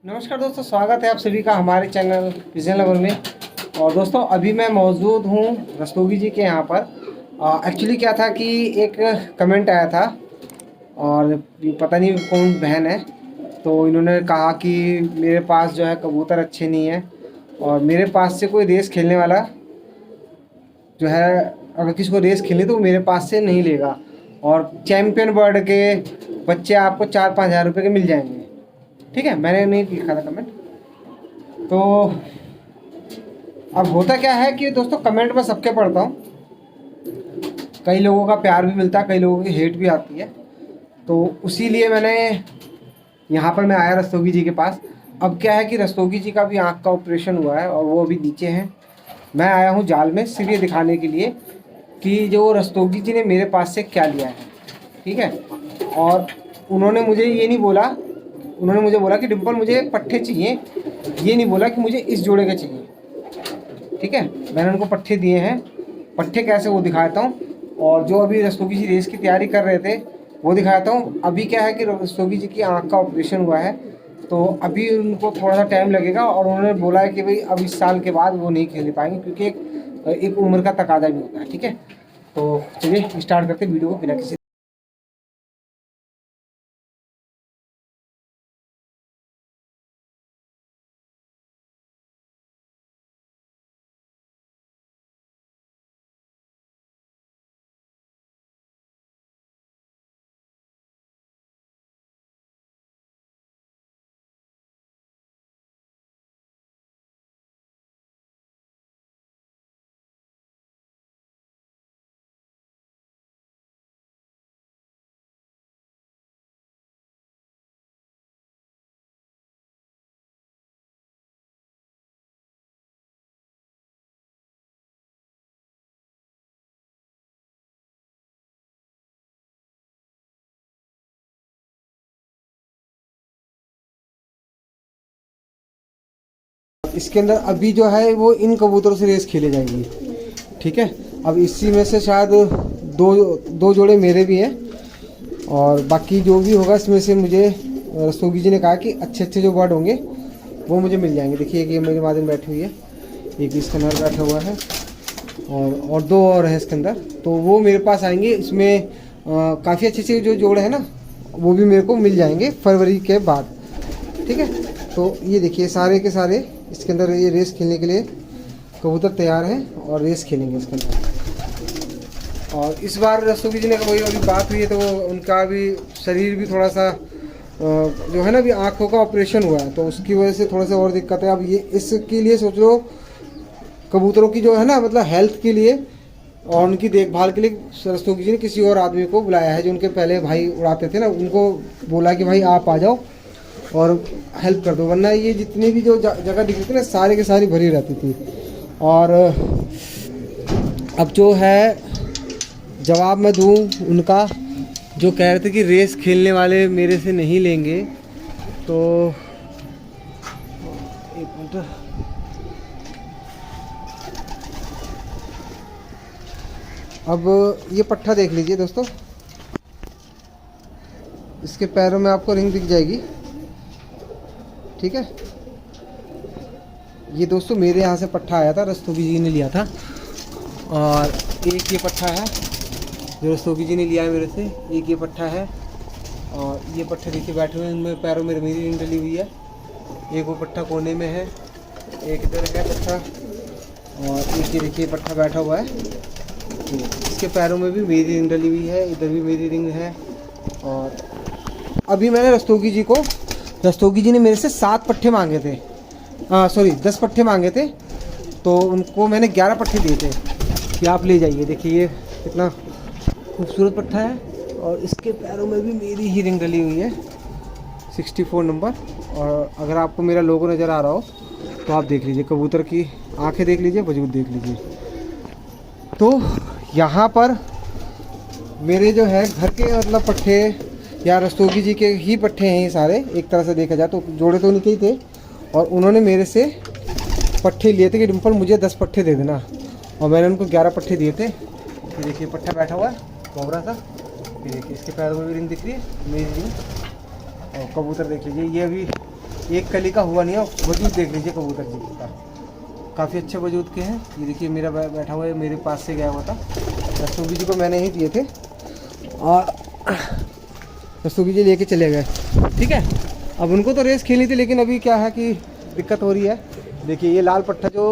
नमस्कार दोस्तों, स्वागत है आप सभी का हमारे चैनल विजन लवर में। और दोस्तों अभी मैं मौजूद हूँ रस्तोगी जी के यहाँ पर। एक्चुअली क्या था कि एक कमेंट आया था और पता नहीं कौन बहन है, तो इन्होंने कहा कि मेरे पास जो है कबूतर अच्छे नहीं है और मेरे पास से कोई रेस खेलने वाला जो है, अगर किसी को रेस खेलनी तो वो मेरे पास से नहीं लेगा और चैम्पियन बर्ड के बच्चे आपको 4-5 हज़ार रुपये के मिल जाएंगे। ठीक है, मैंने नहीं लिखा था कमेंट। तो अब होता क्या है कि दोस्तों कमेंट में सबके पढ़ता हूँ, कई लोगों का प्यार भी मिलता है, कई लोगों की हेट भी आती है। तो उसी लिए मैंने यहाँ पर मैं आया रस्तोगी जी के पास। अब क्या है कि रस्तोगी जी का भी आँख का ऑपरेशन हुआ है और वो अभी नीचे हैं। मैं आया हूँ जाल में सिर्फ ये दिखाने के लिए कि जो रस्तोगी जी ने मेरे पास से क्या लिया है। ठीक है, और उन्होंने मुझे ये नहीं बोला, उन्होंने मुझे बोला कि डिम्पल मुझे पट्ठे चाहिए, ये नहीं बोला कि मुझे इस जोड़े के चाहिए। ठीक है, मैंने उनको पट्ठे दिए हैं। पट्ठे कैसे वो दिखाता हूँ, और जो अभी रस्तोगी जी रेस की तैयारी कर रहे थे वो दिखाता हूँ। अभी क्या है कि रस्तोगी जी की आँख का ऑपरेशन हुआ है, तो अभी उनको थोड़ा सा टाइम लगेगा और उन्होंने बोला है कि भाई अब इस साल के बाद वो नहीं खेल पाएंगे क्योंकि एक उम्र का तकाजा भी होता है। ठीक है, तो चलिए स्टार्ट करते वीडियो को बिना किसी। इसके अंदर अभी जो है वो इन कबूतरों से रेस खेले जाएंगी। ठीक है, अब इसी में से शायद दो जोड़े मेरे भी हैं और बाकी जो भी होगा इसमें से मुझे रस्तोगी जी ने कहा कि अच्छे अच्छे जो बर्ड होंगे वो मुझे मिल जाएंगे। देखिए एक ये मेरी मादिन बैठी हुई है, एक इसका नर बैठा हुआ है और दो और हैं इसके अंदर, तो वो मेरे पास आएंगे। इसमें काफ़ी अच्छे अच्छे जो जोड़े हैं ना वो भी मेरे को मिल जाएंगे फरवरी के बाद। ठीक है, तो ये देखिए सारे के सारे इसके अंदर ये रेस खेलने के लिए कबूतर तैयार हैं और रेस खेलेंगे इसके अंदर। और इस बार रस्तोगी जी ने वही अभी बात हुई है, तो उनका भी शरीर भी थोड़ा सा जो है ना, अभी आँखों का ऑपरेशन हुआ है तो उसकी वजह से थोड़ा सा और दिक्कत है। अब ये इसके लिए सोच लो कबूतरों की जो है ना, मतलब हेल्थ के लिए और उनकी देखभाल के लिए रस्तोगी जी ने किसी और आदमी को बुलाया है, जो उनके पहले भाई उड़ाते थे ना, उनको बोला कि भाई आप आ जाओ और हेल्प कर दो, वरना ये जितनी भी जो जगह दिख रही थी ना सारे के सारी भरी रहती थी। और अब जो है जवाब मैं दूं उनका, जो कह रहे थे कि रेस खेलने वाले मेरे से नहीं लेंगे, तो एक मिनट, अब ये पट्ठा देख लीजिए दोस्तों, इसके पैरों में आपको रिंग दिख जाएगी। ठीक है, ये दोस्तों मेरे यहाँ से पट्ठा आया था, रस्तोगी जी ने लिया था। और एक ये पट्ठा है जो रस्तोगी जी ने लिया है मेरे से, एक ये पट्ठा है और ये पट्ठे देखिए बैठे हुए हैं, इनमें पैरों में मेरी रिंग डली हुई है। एक वो पट्ठा कोने में है, एक इधर है पट्ठा, और एक ये देखिए पट्ठा बैठा हुआ है, इसके पैरों में भी मेरी रिंग डली हुई है, इधर भी मेरी रिंग है। और अभी मैंने रस्तोगी जी ने मेरे से 7 पट्ठे मांगे थे, सॉरी 10 पट्ठे मांगे थे, तो उनको मैंने 11 पट्ठे दिए थे कि आप ले जाइए। देखिए ये कितना खूबसूरत पट्ठा है और इसके पैरों में भी मेरी ही रिंग डली हुई है, 64 नंबर। और अगर आपको मेरा लोगो नज़र आ रहा हो तो आप देख लीजिए, कबूतर की आंखें देख लीजिए, वजूद देख लीजिए। तो यहाँ पर मेरे जो है घर के मतलब पट्ठे या रस्तोगी जी के ही पट्ठे हैं ये सारे, एक तरह से देखा जाए तो जोड़े तो उनके ही थे। और उन्होंने मेरे से पट्ठे लिए थे कि डिम्पल मुझे 10 पट्ठे दे देना, और मैंने उनको 11 पट्ठे दिए थे। ये देखिए पट्ठा बैठा हुआ है कोबरा सा, ये देखिए इसके पैरों में भी रिंग दिख रही है मेरी रिंग। और कबूतर देख लीजिए, ये अभी एक कली का हुआ नहीं है। वजूद देख लीजिए कबूतर जी का, काफ़ी अच्छे वजूद के हैं। ये देखिए मेरा बैठा हुआ है, मेरे पास से गया हुआ था। रस्तोगी जी को मैंने ही दिए थे और रस्तोगी जी लेके चले गए। ठीक है, अब उनको तो रेस खेलनी थी, लेकिन अभी क्या है कि दिक्कत हो रही है। देखिए ये लाल पट्टा जो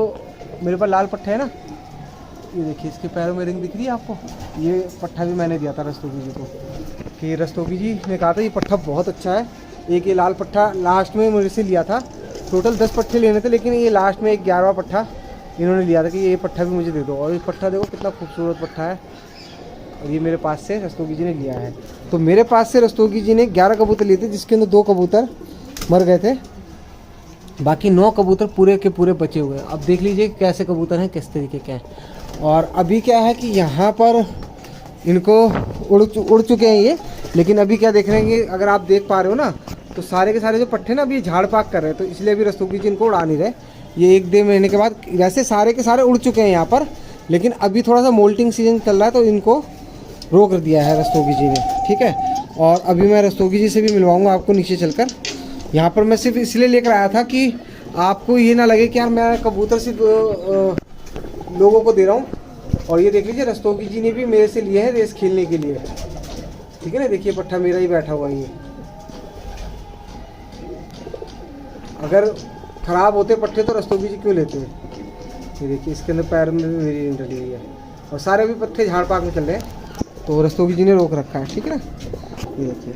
मेरे पास लाल पट्टा है ना, ये देखिए इसके पैरों में रिंग दिख रही है आपको। ये पट्टा भी मैंने दिया था रस्तोगी जी को, कि रस्तोगी जी ने कहा था ये पट्टा बहुत अच्छा है। एक ये लाल पट्टा लास्ट में मुझे से लिया था। टोटल 10 पट्टे लेने थे, लेकिन ये लास्ट में 11वां पट्टा इन्होंने लिया था कि ये पट्टा भी मुझे दे दो। और ये पट्टा देखो कितना खूबसूरत पट्टा है, और ये मेरे पास से रस्तोगी जी ने लिया है। तो मेरे पास से रस्तोगी जी ने 11 कबूतर लिए थे, जिसके अंदर 2 कबूतर मर गए थे, बाकी 9 कबूतर पूरे के पूरे बचे हुए हैं। अब देख लीजिए कैसे कबूतर हैं, किस तरीके के हैं। और अभी क्या है कि यहाँ पर इनको उड़ चुके हैं ये, लेकिन अभी क्या देख रहे हैं कि अगर आप देख पा रहे हो ना, तो सारे के सारे जो पट्टे ना अभी झाड़ पाक कर रहे हैं, तो इसलिए अभी रस्तोगी जी इनको उड़ा नहीं रहे। ये 1-1.5 महीने के बाद वैसे सारे के सारे उड़ चुके हैं यहाँ पर, लेकिन अभी थोड़ा सा मोल्टिंग सीजन चल रहा है, तो इनको रोक दिया है रस्तोगी जी ने। ठीक है, और अभी मैं रस्तोगी जी से भी मिलवाऊंगा आपको नीचे चलकर। यहाँ पर मैं सिर्फ इसलिए लेकर आया था कि आपको ये ना लगे कि यार मैं कबूतर सिर्फ लोगों को दे रहा हूँ। और ये देख लीजिए रस्तोगी जी ने भी मेरे से लिए है रेस खेलने के लिए। ठीक है ना, देखिए पट्टा मेरा ही बैठा हुआ है ये। अगर ख़राब होते पट्टे तो रस्तोगी जी क्यों लेते हैं। ये देखिए इसके अंदर पैर में भी मेरी डली हुई है, और सारे भी पत्ते झाड़ पाक में चल रहे हैं, तो रस्तोगी जी ने रोक रखा है। ठीक है ना, ये देखिए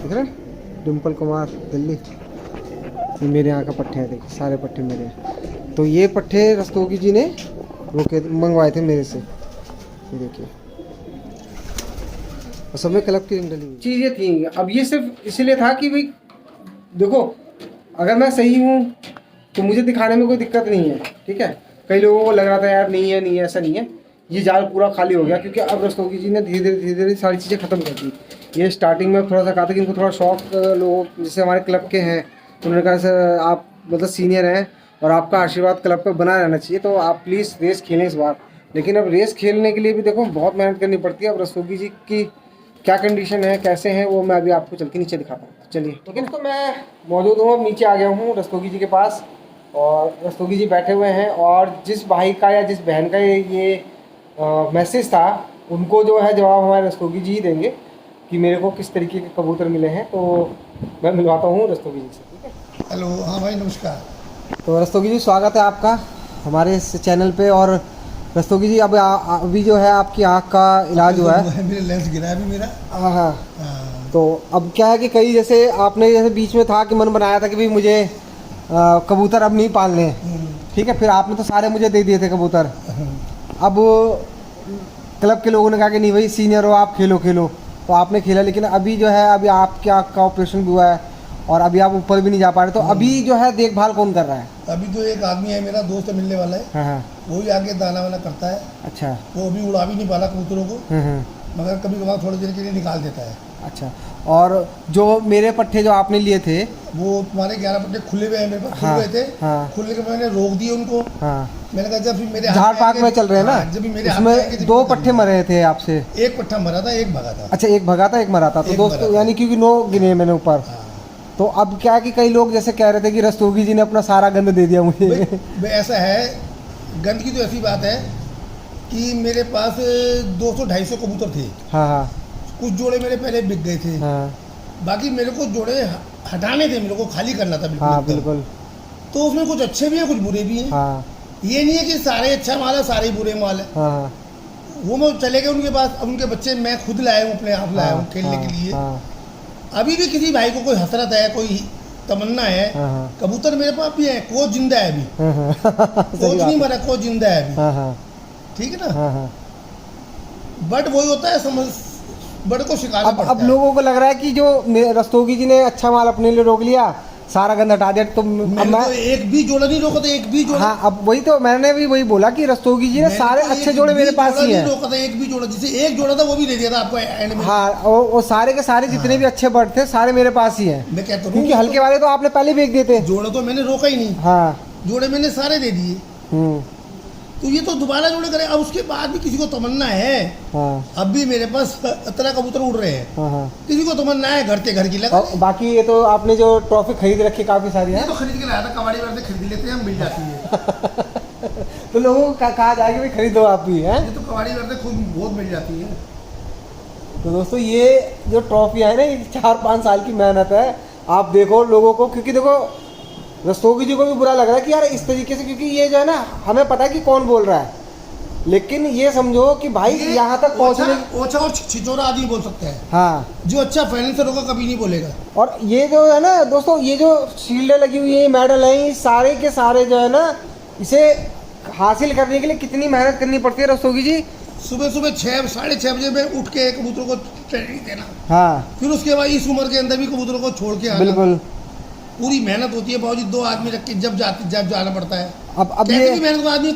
देख रहे हैं, डिम्पल कुमार दिल्ली, ये मेरे यहाँ का पट्टे हैं। देखिए सारे पट्टे मेरे हैं। तो ये पट्टे रस्तोगी जी ने रोके मंगवाए थे मेरे से। ये देखिए, और सब में क्लब की रिंग डली हुई चीज़ें थी। अब ये सिर्फ इसलिए था कि भाई देखो, अगर मैं सही हूँ तो मुझे दिखाने में कोई दिक्कत नहीं है। ठीक है, कई लोगों को लग रहा था यार नहीं है ऐसा नहीं है। ये जाल पूरा खाली हो गया, क्योंकि अब रस्तोगी जी ने धीरे धीरे सारी चीज़ें ख़त्म कर दी। ये स्टार्टिंग में थोड़ा सा कहा था कि इनको थोड़ा शौक, लोग जैसे हमारे क्लब के हैं, तो उन्होंने कहा सर आप मतलब सीनियर हैं और आपका आशीर्वाद क्लब पर बना रहना चाहिए, तो आप प्लीज़ रेस खेलें इस बार। लेकिन अब रेस खेलने के लिए भी देखो बहुत मेहनत करनी पड़ती है। अब रस्तोगी जी की क्या कंडीशन है, कैसे हैं, वो मैं अभी आपको चल के नीचे दिखाता हूँ। चलिए ठीक है, तो मैं मौजूद हूँ, अब नीचे आ गया हूँ रस्तोगी जी के पास, और रस्तोगी जी बैठे हुए हैं। और जिस भाई का या जिस बहन का ये मैसेज था, उनको जो है जवाब हमारे रस्तोगी जी ही देंगे कि मेरे को किस तरीके के कबूतर मिले हैं। तो मैं मिलवाता हूँ रस्तोगी जी से। ठीक है, हेलो, हाँ भाई नमस्कार। तो रस्तोगी जी स्वागत है आपका हमारे इस चैनल पे। और रस्तोगी जी अब अभी जो है आपकी आँख का इलाज हुआ है। मेरे लेंस गिरा है अभी मेरा। हाँ, तो अब क्या है कि कई जैसे आपने जैसे बीच में था कि मन बनाया था कि भाई मुझे कबूतर अब नहीं पालने हैं। ठीक है, फिर आपने तो सारे मुझे दे दिए थे कबूतर। अब क्लब के लोगों ने कहा कि नहीं भाई सीनियर हो आप, खेलो, तो आपने खेला। लेकिन अभी जो है अभी आपके आँख का ऑपरेशन भी हुआ है, और अभी आप ऊपर भी नहीं जा पा रहे, तो अभी जो है देखभाल कौन कर रहा है? अभी तो एक आदमी है मेरा दोस्त मिलने वाला है। हाँ, वो ही आके दाना वाना करता है। अच्छा, वो अभी उड़ा भी नहीं पाला कबूतरों को, मगर कभी कभार थोड़ी देर के लिए निकाल देता है। अच्छा, और जो मेरे पट्टे जो आपने लिए थे वो तुम्हारे 11 पट्टे खुले हुए हैं मेरे पास, खुल गए थे। खुलने के मैंने रोक दिए उनको। मैंने कहा जब मेरे झाड़ पाक में चल रहे हैं ना, जब मेरे उसमें 2 पट्टे मरे थे आपसे। एक पट्टा मरा था, एक भगा था। अच्छा, एक भगा था, एक मरा था, तो दोस्तों यानी क्योंकि 9 गिने मैंने ऊपर। तो अब क्या है कि कई लोग जैसे कह रहे थे कि रस्तोगी जी ने अपना सारा गंद दे दिया मुझे। ऐसा है, गंद की तो ऐसी बात है कि मेरे पास 200-250 कबूतर थे। हाँ, कुछ जोड़े मेरे पहले बिक गए थे। हाँ, बाकी मेरे को जोड़े हटाने थे, मेरे को खाली करना था बिल्कुल। हाँ, बिल्कुल। तो उसमें कुछ अच्छे भी हैं, कुछ बुरे भी हैं। हाँ, ये नहीं है कि सारे अच्छा माल है सारे बुरे माल है। हाँ, वो मैं चले गए उनके पास। अब उनके बच्चे मैं खुद लाया हूँ, अपने आप लाया हूँ खेलने के लिए। अभी भी किसी भाई को कोई हसरत है, कोई तमन्ना है, कबूतर मेरे पास भी है। कोच जिंदा है अभी, कोच नहीं मरा, कोच जिंदा है अभी। ठीक है ना, बट वही होता है, समझ बड़ को शिकार पड़ता है। अब लोगों को लग रहा है कि जो रस्तोगी जी ने अच्छा माल अपने लिए रोक लिया, सारा गंद हटा दिया, तो मैं तो एक भी जोड़ा नहीं रोका था, एक भी जोड़ा। हाँ, अब वही तो मैंने भी वही बोला कि रस्तोगी जी ने सारे अच्छे जोड़े मेरे पास ही हैं। रोका था एक भी जोड़ा, जिसे एक जोड़ा था वो भी दे दिया था आपको एंड में। हाँ, वो सारे के सारे जितने भी अच्छे बर्ड थे सारे मेरे पास ही हैं। मैं कहता हूँ क्योंकि हल्के वाले तो आपने पहले बेच दिए थे। जोड़ा तो मैंने रोका ही नहीं। हाँ, जोड़े मैंने सारे दे दिए। तो ये तो दोबारा जोड़े करे। अब उसके बाद भी किसी को तमन्ना है, हाँ अब भी मेरे पास 17 कबूतर उड़ रहे हैं, हाँ हाँ। किसी को तमन्ना है घर के घर की लगा। और बाकी ये तो आपने जो ट्रॉफी खरीद रखी काफ़ी सारी ये है, तो खरीद के लाया था, कबाड़ी वाले से खरीद लेते हैं हम, मिल जाती है। तो लोगों को कहा जाएगा भाई खरीदो आप भी हैं। ये तो कबाड़ी वाले से खुद बहुत मिल जाती है। तो दोस्तों ये जो ट्रॉफी है ना, ये 4-5 साल की मेहनत है। आप देखो लोगों को, क्योंकि देखो रस्तोगी जी को भी बुरा लग रहा है कि यार इस तरीके से, क्योंकि ये जो है ना हमें पता है कि कौन बोल रहा है, लेकिन ये समझो कि भाई ये यहाँ तक पहुँचने, ओछा और छिचोरा आदमी बोल सकते हैं। हाँ। जो अच्छा फाइनेंसर होगा कभी नहीं बोलेगा। और ये जो है ना दोस्तों, ये जो शील्डें लगी हुई है, मेडल हैं, ये सारे के सारे जो है ना, इसे हासिल करने के लिए कितनी मेहनत करनी पड़ती है रस्तोगी जी। सुबह सुबह 6-6:30 बजे में उठ के कबूतरों को ट्रेनिंग देना, हाँ फिर उसके बाद इस उम्र के अंदर भी कबूतरों को छोड़ के आना, बिल्कुल। पूरी मेहनत होती है बाबूजी। 2 आदमी रख के जब जाना पड़ता है। अब कैसे ये भी मेहनत को आदमी,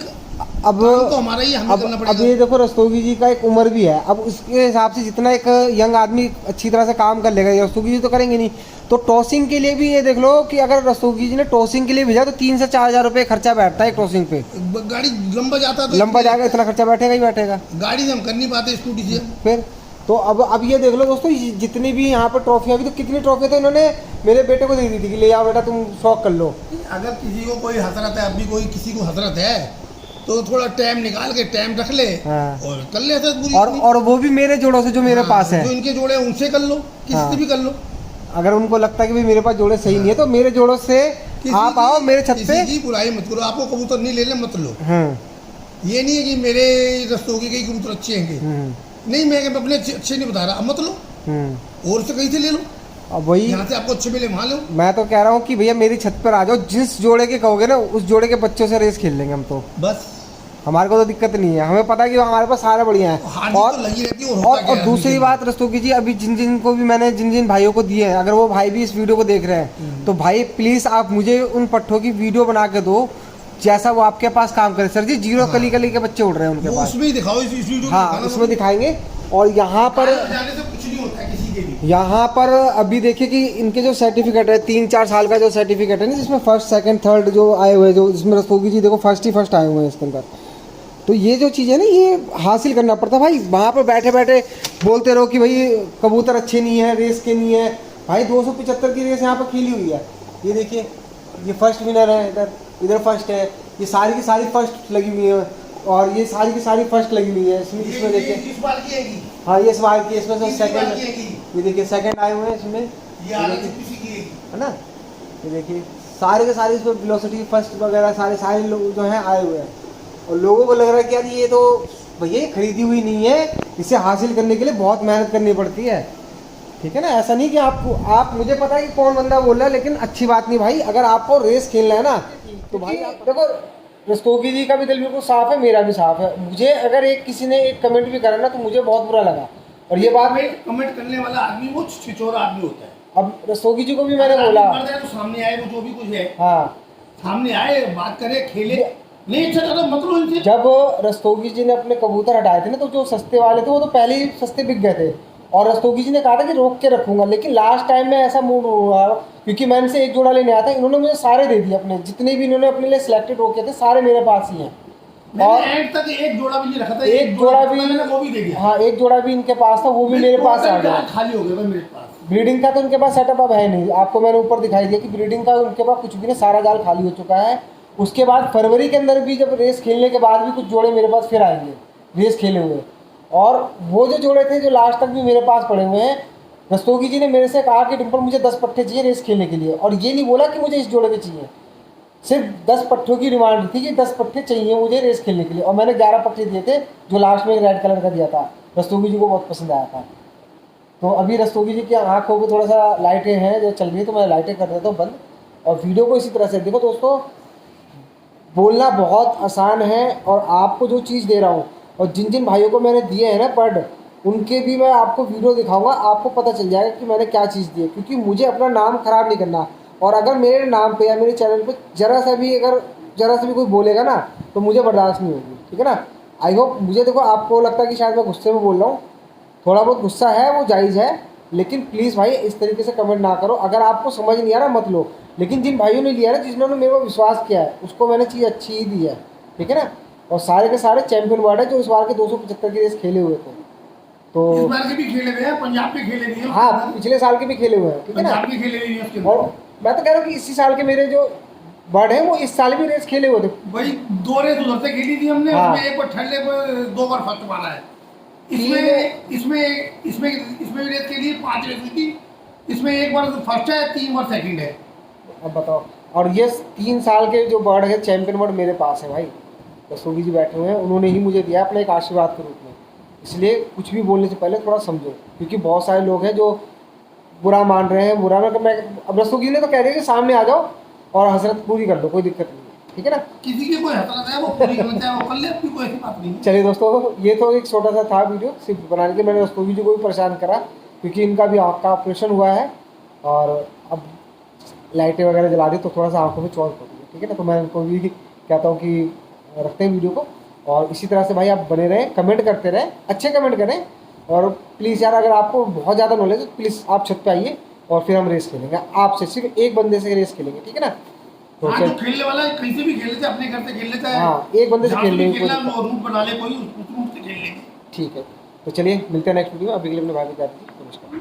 अब काम तो हमारा ही, हमें करना अब पड़ेगा। ये देखो रस्तोगी जी का एक उम्र भी है, अब उसके हिसाब से जितना एक यंग आदमी अच्छी तरह से काम कर लेगा, रस्तोगी जी तो करेंगे नहीं। तो टॉसिंग के लिए भी ये देख लो कि अगर रस्तोगी जी ने टॉसिंग के लिए भेजा तो 3 से 4 हज़ार रुपये खर्चा बैठता है टॉसिंग पे। गाड़ी लंबा जाता तो लंबा जाएगा, इतना खर्चा बैठेगा ही बैठेगा। गाड़ी से हम कर नहीं पाते, स्कूटी से। फिर तो अब ये देख लो दोस्तों, जितनी भी यहाँ पर ट्रॉफियाँ, अभी तो कितनी ट्रॉफी तो इन्होंने मेरे बेटे को दे दी थी कि ले आओ बेटा तुम शौक कर लो। अगर किसी को कोई हसरत है, अभी कोई किसी को हसरत है तो थोड़ा टाइम निकाल के टाइम रख ले, हाँ। और कर ले हसरत पूरी। और वो भी मेरे जोड़ों से जो मेरे पास है, जो इनके जोड़े हैं उनसे कर लो, किसी हाँ। से भी कर लो। अगर उनको लगता है कि भाई मेरे पास जोड़े सही नहीं है तो मेरे जोड़ों से आप आओ मेरे छत पे। किसी की बुराई मत करो, आपको कबूतर नहीं लेने मत लो। हाँ ये नहीं है कि मेरे रस्तोगी के कबूतर अच्छे हैं, नहीं, मैं अपने अच्छे नहीं बता रहा, अब मत लो, और से कहीं से ले लो, अब वही यहाँ से आपको अच्छे मिले वहाँ लो। मैं तो कह रहा हूँ कि भैया मेरी छत पर आ जाओ, जिस जोड़े के कहोगे ना उस जोड़े के बच्चों से रेस खेल लेंगे हम तो। बस हमारे को तो दिक्कत नहीं है, हमें पता है कि हमारे पास सारे बढ़िया हैं। और तो लगी रहती है। और दूसरी बात रस्तोगी जी, अभी जिन को भी मैंने जिन भाइयों को दिए हैं, अगर वो भाई भी इस वीडियो को देख रहे हैं तो भाई प्लीज़ आप मुझे उन पट्ठों की वीडियो बना के दो जैसा वो आपके पास काम करे। सर जी 0 कली के बच्चे उड़ रहे हैं उनके पास, उसमें ही दिखाओ, इस वीडियो हाँ उसमें दिखाएंगे। और यहाँ पर जाने से कुछ नहीं होता है किसी के भी। यहाँ पर अभी देखिए कि इनके जो सर्टिफिकेट है 3-4 साल का जो सर्टिफिकेट है ना, जिसमें 1st, 2nd, 3rd जो आए हुए हैं, जो इसमें रस्तोगी जी देखो 1st आए हुए हैं इसके अंदर। तो ये जो चीज़ है ना, ये हासिल करना पड़ता है भाई। वहाँ पर बैठे बैठे बोलते रहो कि भाई कबूतर अच्छे नहीं है, रेस के नहीं है। भाई 275 की रेस यहाँ पर खेली हुई है। ये देखिए, ये 1st विनर है, इधर 1st है, ये सारी की सारी 1st लगी हुई है, और ये सारी की सारी 1st लगी हुई है। इसमें देखिए, इस बार की है कि हाँ ये इस बार की, इसमें से इस बार की 2nd, है कि ये देखिए 2nd आए हुए हैं इसमें, ये आगे किसी की है कि। है ना। ये देखिए सारे के सारे इसमें वेलोसिटी 1st वगैरह सारे लोग जो हैं आए हुए हैं। और लोगों को लग रहा है कि यार ये तो भैया खरीदी हुई नहीं है, इसे हासिल करने के लिए बहुत मेहनत करनी पड़ती है, ठीक है ना। ऐसा नहीं कि आप मुझे पता है कि कौन बंदा बोल रहा है, लेकिन अच्छी बात नहीं भाई। अगर आपको रेस खेलना है ना तो भाई आप देखो, रस्तोगी जी का भी दिल बिल्कुल साफ है, मेरा भी साफ है। मुझे अगर किसी ने एक कमेंट भी करा ना तो मुझे बहुत बुरा लगा, और ये बात कमेंट करने वाला आदमी वो छिचोरा आदमी होता है। अब रस्तोगी जी को भी मैंने बोला, तो सामने आए, वो जो भी कुछ है, हाँ सामने आए, बात करे, खेले, नहीं अच्छा तो मत लो इनसे। जब रस्तोगी जी ने अपने कबूतर हटाए थे ना, तो जो सस्ते वाले थे वो तो पहले ही सस्ते बिक गए थे, और रस्तोगी जी ने कहा था कि रोक के रखूंगा। लेकिन लास्ट टाइम में ऐसा मूड हुआ, क्योंकि मैं इनसे एक जोड़ा लेने आया था, इन्होंने मुझे सारे दे दिए, अपने जितने भी इन्होंने अपने लिए सिलेक्टेड रोके थे सारे मेरे पास ही हैं। और एंड तक एक जोड़ा भी नहीं रखा था, एक जोड़ा भी, वो भी दे दिया। हाँ एक जोड़ा भी इनके पास था, वो भी मेरे पास आ गया। खाली हो गया था मेरे पास। ब्रीडिंग का तो उनके पास सेटअप अब है नहीं, आपको मैंने ऊपर दिखाई दिया कि ब्रीडिंग का उनके पास कुछ भी नहीं, सारा जाल खाली हो चुका है। उसके बाद फरवरी के अंदर भी जब रेस खेलने के बाद भी कुछ जोड़े मेरे पास फिर आएंगे रेस खेले हुए, और वो जो जोड़े थे जो लास्ट तक भी मेरे पास पड़े हुए हैं, रस्तोगी जी ने मेरे से कहा कि डिम्पल मुझे 10 पट्टे चाहिए रेस खेलने के लिए, और ये नहीं बोला कि मुझे इस जोड़े के चाहिए, सिर्फ 10 पट्टों की डिमांड थी कि 10 पट्टे चाहिए मुझे रेस खेलने के लिए। और मैंने 11 पट्टे दिए थे, जो लास्ट में एक रेड कलर का दिया था, रस्तोगी जी को बहुत पसंद आया था। तो अभी रस्तोगी जी की आँखों को थोड़ा सा लाइटें हैं जो चल रही है, तो मैं लाइटें कर देता हूँ बंद, और वीडियो को इसी तरह से देखो। दोस्तों बोलना बहुत आसान है, और आपको जो चीज़ दे रहा हूँ, और जिन भाइयों को मैंने दिए हैं ना बर्ड, उनके भी मैं आपको वीडियो दिखाऊंगा, आपको पता चल जाएगा कि मैंने क्या चीज़ दी है, क्योंकि मुझे अपना नाम ख़राब नहीं करना। और अगर मेरे नाम पे या मेरे चैनल पे जरा सा भी कोई बोलेगा ना तो मुझे बर्दाश्त नहीं होगी, ठीक है ना। आई होप, मुझे देखो आपको लगता है कि शायद मैं गुस्से में बोल रहा हूँ, थोड़ा बहुत गुस्सा है वो जायज़ है, लेकिन प्लीज़ भाई इस तरीके से कमेंट ना करो। अगर आपको समझ नहीं आ रहा मत लो, लेकिन जिन भाइयों ने लिया ना, जिन्होंने मेरे को विश्वास किया है, उसको मैंने चीज़ अच्छी ही दी है, ठीक है ना। और सारे के सारे चैंपियन वर्ड है जो इस बार के 275 की रेस खेले हुए थे। तो इस बार के भी खेले हुए हैं, पंजाब के खेले नहीं है। हाँ, पिछले साल के भी खेले हुए हैं, ठीक है ना। पंजाब के खेले नहीं है उसके। और मैं तो कह रहा हूँ कि इसी साल के मेरे जो बर्ड है वो इस साल भी रेस खेले हुए थे। भाई 2 रेस उधर से खेली थी हमने, हाँ। उसमें एक बार ठंडे पर 2 बार फर्स्ट मारा है। इसमें भी रेस खेली है, 5 रेस हुई थी। इसमें 1 बार फर्स्ट है, 3 बार सेकंड है। अब बताओ, और ये 3 साल के जो बर्ड है चैंपियन बर्ड मेरे पास है भाई। तो सोगी जी बैठे हुए हैं, उन्होंने ही मुझे दिया अपना एक आशीर्वाद के रूप में। इसलिए कुछ भी बोलने से पहले थोड़ा समझो, क्योंकि बहुत सारे लोग हैं जो बुरा मान रहे हैं। बुरा मतलब मैं अब रसूगी ने तो कह दिया कि सामने आ जाओ और हसरत पूरी कर लो, कोई दिक्कत नहीं है, ठीक है ना। किसी की कोई हसरत है वो पूरी करना चाहे वो कर ले, अपनी कोई ऐसी बात नहीं है। चलिए दोस्तों, ये तो एक छोटा सा था वीडियो सिर्फ बनाने के। मैंने रसूगी जी को भी परेशान करा क्योंकि इनका भी आँख का ऑपरेशन हुआ है और अब लाइटें वगैरह जला दी तो थोड़ा सा आँखों में चोट पड़ी है, ठीक है ना। तो मैं उनको भी कहता हूँ कि रखते हैं वीडियो को, और इसी तरह से भाई आप बने रहें, कमेंट करते रहें, अच्छे कमेंट करें। और प्लीज़ यार, अगर आपको बहुत ज़्यादा नॉलेज है तो प्लीज़ आप छत पे आइए और फिर हम रेस खेलेंगे आपसे, सिर्फ एक बंदे से रेस खेलेंगे, ठीक है ना। तो हाँ, जो खेलने वाला है कहीं से भी खेल लेते हैं, अपने घर से खेल लेता है। हाँ, एक बंदे से खेल लेंगे, रूट बना ले कोई, उस रूट से खेल लेंगे। ठीक है। तो चलिए मिलते हैं नेक्स्ट वीडियो में। अभी के लिए अपने भाई को जाते हैं, नमस्कार।